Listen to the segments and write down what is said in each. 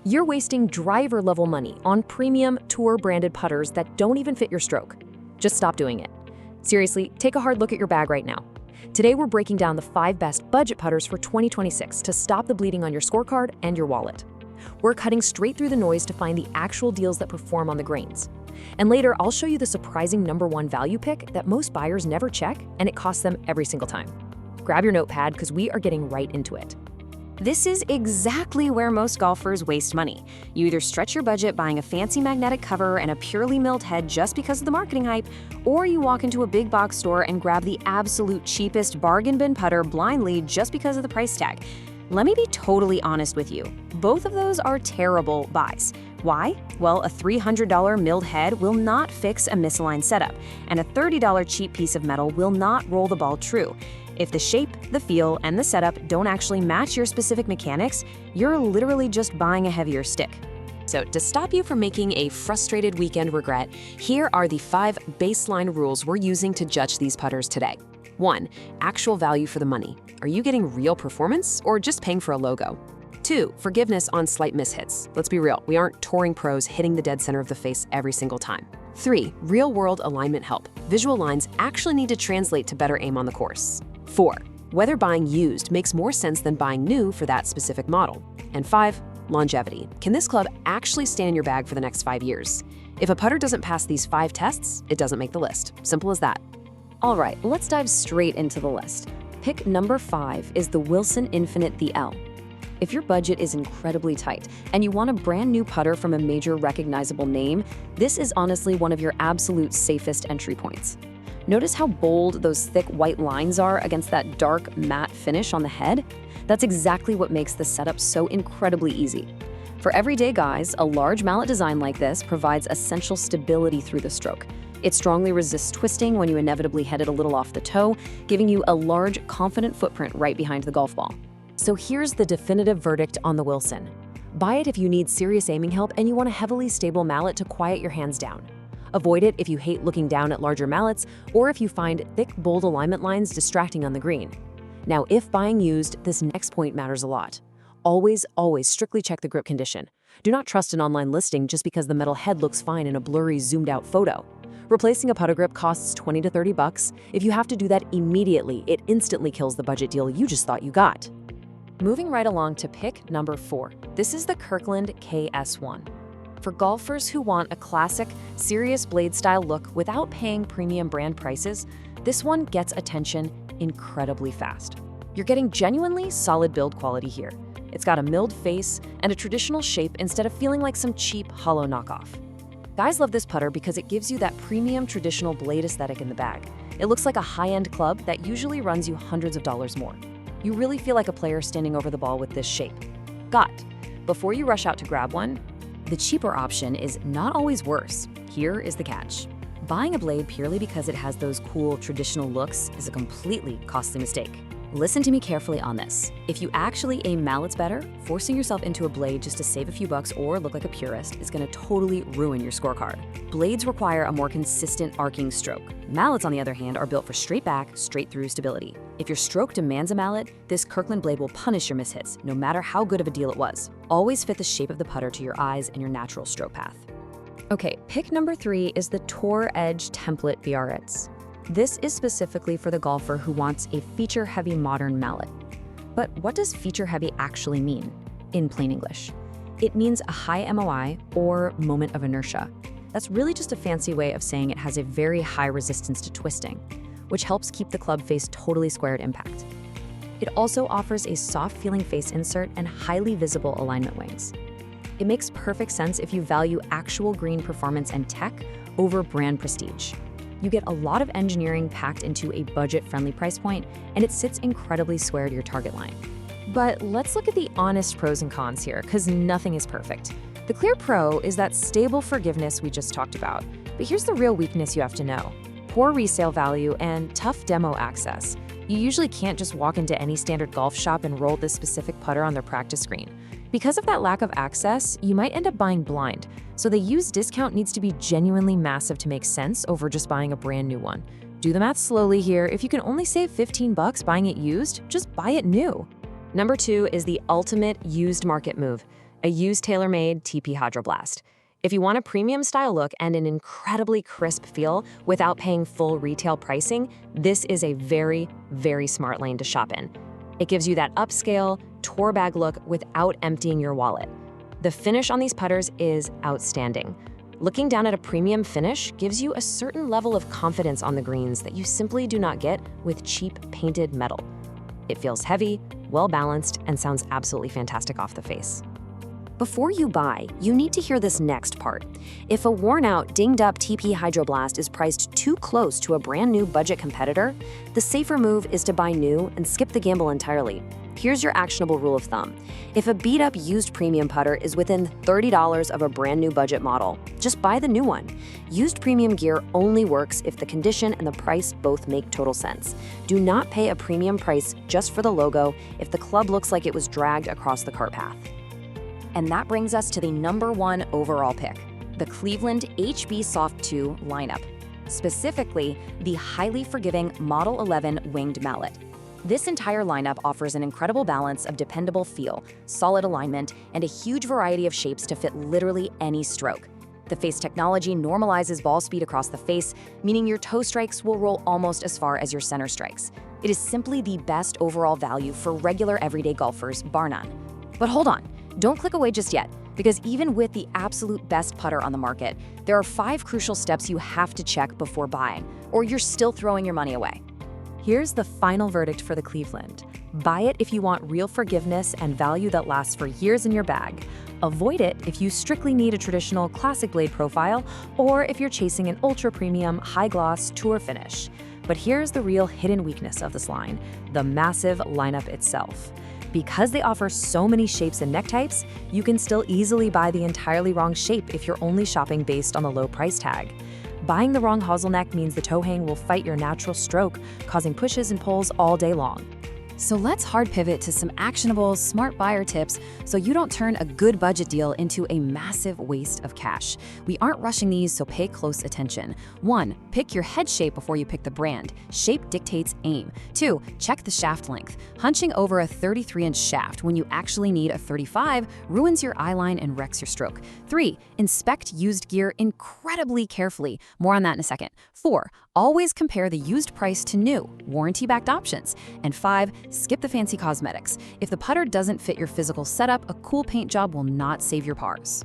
You're wasting driver-level money on premium tour-branded putters that don't even fit your stroke. Just stop doing it. Seriously, take a hard look at your bag right now. Today, we're breaking down the 5 best budget putters for 2026 to stop the bleeding on your scorecard and your wallet. We're cutting straight through the noise to find the actual deals that perform on the greens. And later, I'll show you the surprising #1 value pick that most buyers never check, and it costs them every single time. Grab your notepad because we are getting right into it. This is exactly where most golfers waste money. You either stretch your budget buying a fancy magnetic cover and a purely milled head just because of the marketing hype, or you walk into a big box store and grab the absolute cheapest bargain bin putter blindly just because of the price tag. Let me be totally honest with you. Both of those are terrible buys. Why? Well, a $300 milled head will not fix a misaligned setup, and a $30 cheap piece of metal will not roll the ball true. If the shape, the feel, and the setup don't actually match your specific mechanics, you're literally just buying a heavier stick. So to stop you from making a frustrated weekend regret, here are the 5 baseline rules we're using to judge these putters today. 1. Actual value for the money. Are you getting real performance or just paying for a logo? 2. Forgiveness on slight mishits. Let's be real, we aren't touring pros hitting the dead center of the face every single time. 3. Real-world alignment help. Visual lines actually need to translate to better aim on the course. 4. Whether buying used makes more sense than buying new for that specific model. And 5. Longevity. Can this club actually stay in your bag for the next 5 years? If a putter doesn't pass these 5 tests, it doesn't make the list. Simple as that. All right, let's dive straight into the list. Pick number 5 is the Wilson Infinite DL. If your budget is incredibly tight and you want a brand new putter from a major recognizable name, this is honestly one of your absolute safest entry points. Notice how bold those thick white lines are against that dark matte finish on the head? That's exactly what makes the setup so incredibly easy. For everyday guys, a large mallet design like this provides essential stability through the stroke. It strongly resists twisting when you inevitably head it a little off the toe, giving you a large, confident footprint right behind the golf ball. So here's the definitive verdict on the Wilson. Buy it if you need serious aiming help and you want a heavily stable mallet to quiet your hands down. Avoid it if you hate looking down at larger mallets or if you find thick, bold alignment lines distracting on the green. Now, if buying used, this next point matters a lot. Always strictly check the grip condition. Do not trust an online listing just because the metal head looks fine in a blurry, zoomed-out photo. Replacing a putter grip costs $20 to $30. If you have to do that immediately, it instantly kills the budget deal you just thought you got. Moving right along to pick number 4. This is the Kirkland KS1. For golfers who want a classic, serious blade-style look without paying premium brand prices, this one gets attention incredibly fast. You're getting genuinely solid build quality here. It's got a milled face and a traditional shape instead of feeling like some cheap, hollow knockoff. Guys love this putter because it gives you that premium traditional blade aesthetic in the bag. It looks like a high-end club that usually runs you hundreds of dollars more. You really feel like a player standing over the ball with this shape. Before you rush out to grab one, the cheaper option is not always worse. Here is the catch. Buying a blade purely because it has those cool traditional looks is a completely costly mistake. Listen to me carefully on this. If you actually aim mallets better, forcing yourself into a blade just to save a few bucks or look like a purist is going to totally ruin your scorecard. Blades require a more consistent arcing stroke. Mallets, on the other hand, are built for straight back, straight through stability. If your stroke demands a mallet, this Kirkland blade will punish your mishits, no matter how good of a deal it was. Always fit the shape of the putter to your eyes and your natural stroke path. Okay, pick number 3 is the Tour Edge Template Biarritz. This is specifically for the golfer who wants a feature-heavy modern mallet. But what does feature-heavy actually mean, in plain English? It means a high MOI or moment of inertia. That's really just a fancy way of saying it has a very high resistance to twisting, which helps keep the club face totally square at impact. It also offers a soft-feeling face insert and highly visible alignment wings. It makes perfect sense if you value actual green performance and tech over brand prestige. You get a lot of engineering packed into a budget-friendly price point, and it sits incredibly square to your target line. But let's look at the honest pros and cons here, because nothing is perfect. The clear pro is that stable forgiveness we just talked about. But here's the real weakness you have to know. Poor resale value and tough demo access. You usually can't just walk into any standard golf shop and roll this specific putter on their practice screen. Because of that lack of access, you might end up buying blind, so the used discount needs to be genuinely massive to make sense over just buying a brand new one. Do the math slowly here. If you can only save $15 buying it used, just buy it new. Number 2 is the ultimate used market move. a used TaylorMade TP Hydroblast. If you want a premium style look and an incredibly crisp feel without paying full retail pricing, this is a very, very smart lane to shop in. It gives you that upscale, tour bag look without emptying your wallet. The finish on these putters is outstanding. Looking down at a premium finish gives you a certain level of confidence on the greens that you simply do not get with cheap painted metal. It feels heavy, well-balanced, and sounds absolutely fantastic off the face. Before you buy, you need to hear this next part. If a worn-out, dinged-up TP Hydroblast is priced too close to a brand-new budget competitor, the safer move is to buy new and skip the gamble entirely. Here's your actionable rule of thumb. If a beat-up used premium putter is within $30 of a brand-new budget model, just buy the new one. Used premium gear only works if the condition and the price both make total sense. Do not pay a premium price just for the logo if the club looks like it was dragged across the cart path. And that brings us to the #1 overall pick, the Cleveland HB Soft 2 lineup, specifically the highly forgiving Model 11 winged mallet. This entire lineup offers an incredible balance of dependable feel, solid alignment, and a huge variety of shapes to fit literally any stroke. The face technology normalizes ball speed across the face, meaning your toe strikes will roll almost as far as your center strikes. It is simply the best overall value for regular everyday golfers, bar none. But hold on. Don't click away just yet, because even with the absolute best putter on the market, there are 5 crucial steps you have to check before buying, or you're still throwing your money away. Here's the final verdict for the Cleveland. Buy it if you want real forgiveness and value that lasts for years in your bag. Avoid it if you strictly need a traditional classic blade profile, or if you're chasing an ultra-premium, high-gloss tour finish. But here's the real hidden weakness of this line, the massive lineup itself. Because they offer so many shapes and neck types, you can still easily buy the entirely wrong shape if you're only shopping based on the low price tag. Buying the wrong hosel neck means the toe hang will fight your natural stroke, causing pushes and pulls all day long. So let's hard pivot to some actionable, smart buyer tips so you don't turn a good budget deal into a massive waste of cash. We aren't rushing these, so pay close attention. 1. Pick your head shape before you pick the brand. Shape dictates aim. 2. Check the shaft length. Hunching over a 33-inch shaft when you actually need a 35 ruins your eye line and wrecks your stroke. 3. Inspect used gear incredibly carefully. More on that in a second. 4. Always compare the used price to new, warranty-backed options. And 5. Skip the fancy cosmetics. If the putter doesn't fit your physical setup, a cool paint job will not save your pars.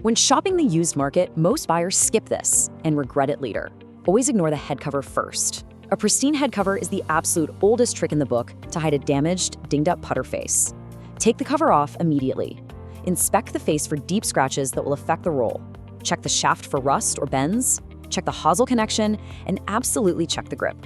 When shopping the used market, most buyers skip this and regret it later. Always ignore the head cover first. A pristine head cover is the absolute oldest trick in the book to hide a damaged, dinged-up putter face. Take the cover off immediately. Inspect the face for deep scratches that will affect the roll. Check the shaft for rust or bends. Check the hosel connection, and absolutely check the grip.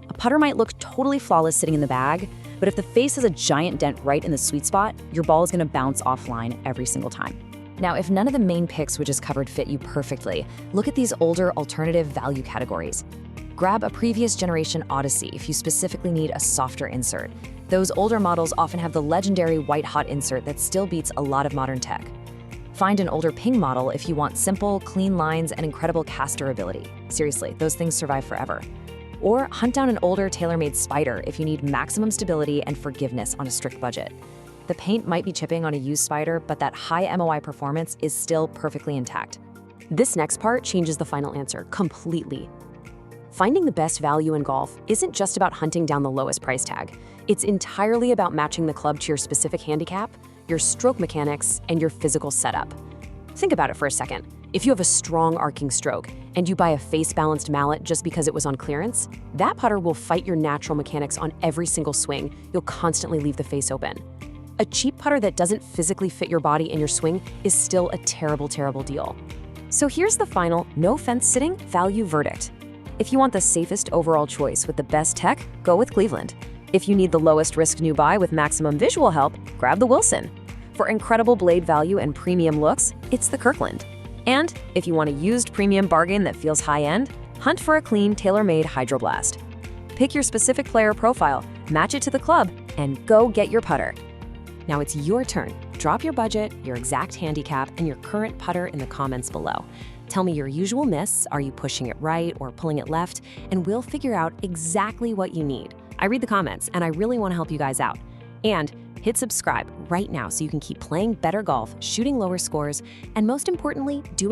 A putter might look totally flawless sitting in the bag, but if the face has a giant dent right in the sweet spot, your ball is going to bounce offline every single time. Now, if none of the main picks we just covered fit you perfectly, look at these older alternative value categories. Grab a previous generation Odyssey if you specifically need a softer insert. Those older models often have the legendary white hot insert that still beats a lot of modern tech. Find an older Ping model if you want simple, clean lines and incredible cast durability. Seriously, those things survive forever. Or hunt down an older TaylorMade Spider if you need maximum stability and forgiveness on a strict budget. The paint might be chipping on a used Spider, but that high MOI performance is still perfectly intact. This next part changes the final answer completely. Finding the best value in golf isn't just about hunting down the lowest price tag. It's entirely about matching the club to your specific handicap, your stroke mechanics, and your physical setup. Think about it for a second. If you have a strong arcing stroke and you buy a face-balanced mallet just because it was on clearance, that putter will fight your natural mechanics on every single swing. You'll constantly leave the face open. A cheap putter that doesn't physically fit your body and your swing is still a terrible, terrible deal. So here's the final, no fence sitting, value verdict. If you want the safest overall choice with the best tech, go with Cleveland. If you need the lowest risk new buy with maximum visual help, grab the Wilson. For incredible blade value and premium looks, it's the Kirkland. And if you want a used premium bargain that feels high-end, hunt for a clean TaylorMade Hydroblast. Pick your specific player profile, match it to the club, and go get your putter. Now it's your turn. Drop your budget, your exact handicap, and your current putter in the comments below. Tell me your usual miss, are you pushing it right or pulling it left, and we'll figure out exactly what you need. I read the comments, and I really want to help you guys out. And hit subscribe right now so you can keep playing better golf, shooting lower scores, and most importantly, doing